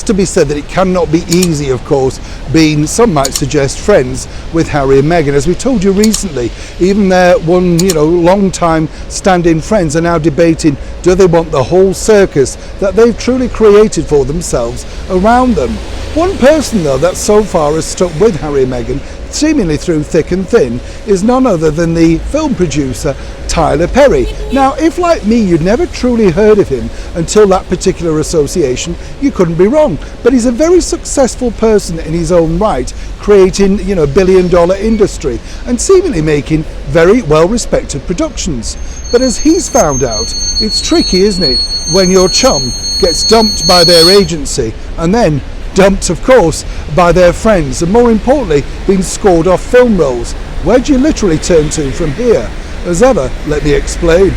has to be said that it cannot be easy, of course, being, some might suggest, friends with Harry and Meghan. As we told you recently, even their long-time stand-in friends are now debating, do they want the whole circus that they've truly created for themselves around them? One person, though, that so far has stuck with Harry and Meghan, seemingly through thick and thin, is none other than the film producer Tyler Perry. Now, if like me you'd never truly heard of him until that particular association, you couldn't be wrong. But he's a very successful person in his own right, creating a billion-dollar industry and seemingly making very well-respected productions. But as he's found out, it's tricky, isn't it, when your chum gets dumped by their agency and then dumped, of course, by their friends, and more importantly, being scored off film roles. Where do you literally turn to from here? As ever, let me explain.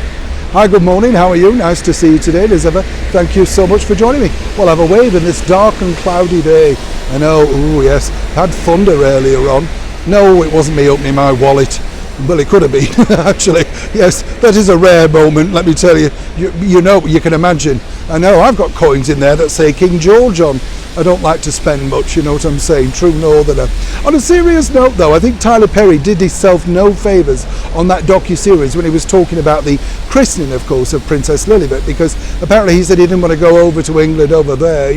Hi, good morning, how are you? Nice to see you today. As ever, thank you so much for joining me. Well, have a wave in this dark and cloudy day. I know, ooh yes, had thunder earlier on. No, it wasn't me opening my wallet. Well, it could have been, actually. Yes, that is a rare moment, let me tell you. You can imagine. I know, I've got coins in there that say King George on. I don't like to spend much, you know what I'm saying, true northerner. On a serious note though, I think Tyler Perry did himself no favours on that docu-series when he was talking about the christening, of course, of Princess Lilibet, because apparently he said he didn't want to go over to England over there,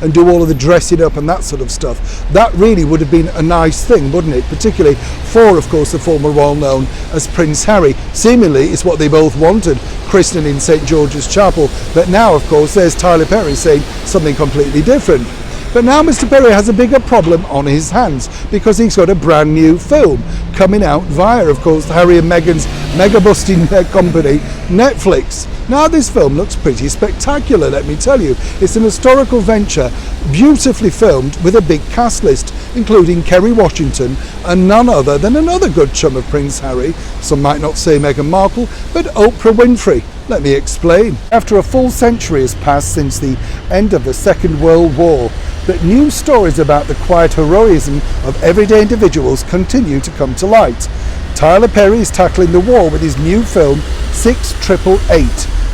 and do all of the dressing up and that sort of stuff. That really would have been a nice thing, wouldn't it? Particularly for, of course, the former royal known as Prince Harry. Seemingly it's what they both wanted, christening in St George's Chapel, but now, of course, there's Tyler Perry saying something completely different. But now Mr. Perry has a bigger problem on his hands because he's got a brand new film coming out via, of course, Harry and Meghan's mega-busting company, Netflix. Now this film looks pretty spectacular, let me tell you. It's an historical venture, beautifully filmed with a big cast list, including Kerry Washington and none other than another good chum of Prince Harry, some might not say Meghan Markle, but Oprah Winfrey. Let me explain. After a full century has passed since the end of the Second World War, but new stories about the quiet heroism of everyday individuals continue to come to light. Tyler Perry is tackling the war with his new film 6888,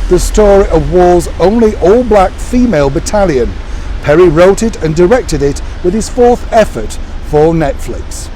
the story of war's only all-black female battalion. Perry wrote it and directed it with his fourth effort for Netflix.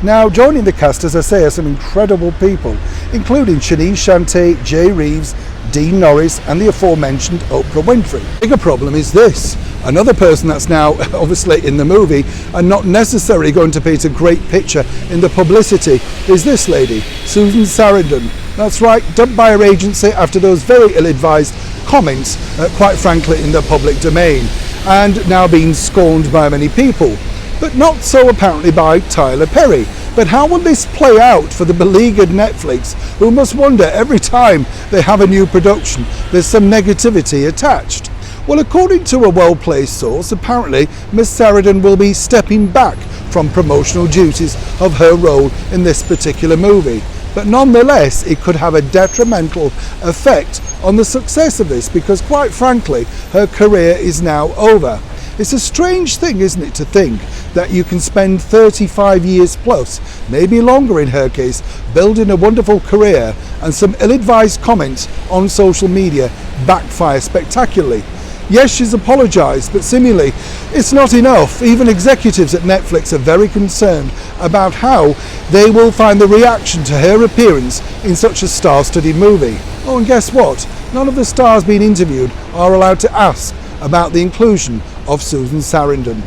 Now, joining the cast, as I say, are some incredible people, including Shanice Shantae, Jay Reeves, Dean Norris and the aforementioned Oprah Winfrey. The bigger problem is this. Another person that's now obviously in the movie and not necessarily going to paint a great picture in the publicity is this lady, Susan Sarandon. That's right, dumped by her agency after those very ill-advised comments, quite frankly, in the public domain, and now being scorned by many people. But not so apparently by Tyler Perry. But how will this play out for the beleaguered Netflix, who must wonder every time they have a new production there's some negativity attached? Well, according to a well-placed source, apparently Miss Sarandon will be stepping back from promotional duties of her role in this particular movie. But nonetheless, it could have a detrimental effect on the success of this because, quite frankly, her career is now over. It's a strange thing, isn't it, to think that you can spend 35 years plus, maybe longer in her case, building a wonderful career and some ill-advised comments on social media backfire spectacularly. Yes, she's apologised, but seemingly it's not enough. Even executives at Netflix are very concerned about how they will find the reaction to her appearance in such a star-studded movie. Oh, and guess what? None of the stars being interviewed are allowed to ask about the inclusion of Susan Sarandon.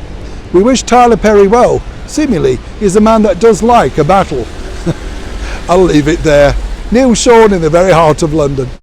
We wish Tyler Perry well. Seemingly, he's a man that does like a battle. I'll leave it there. Neil Sean in the very heart of London.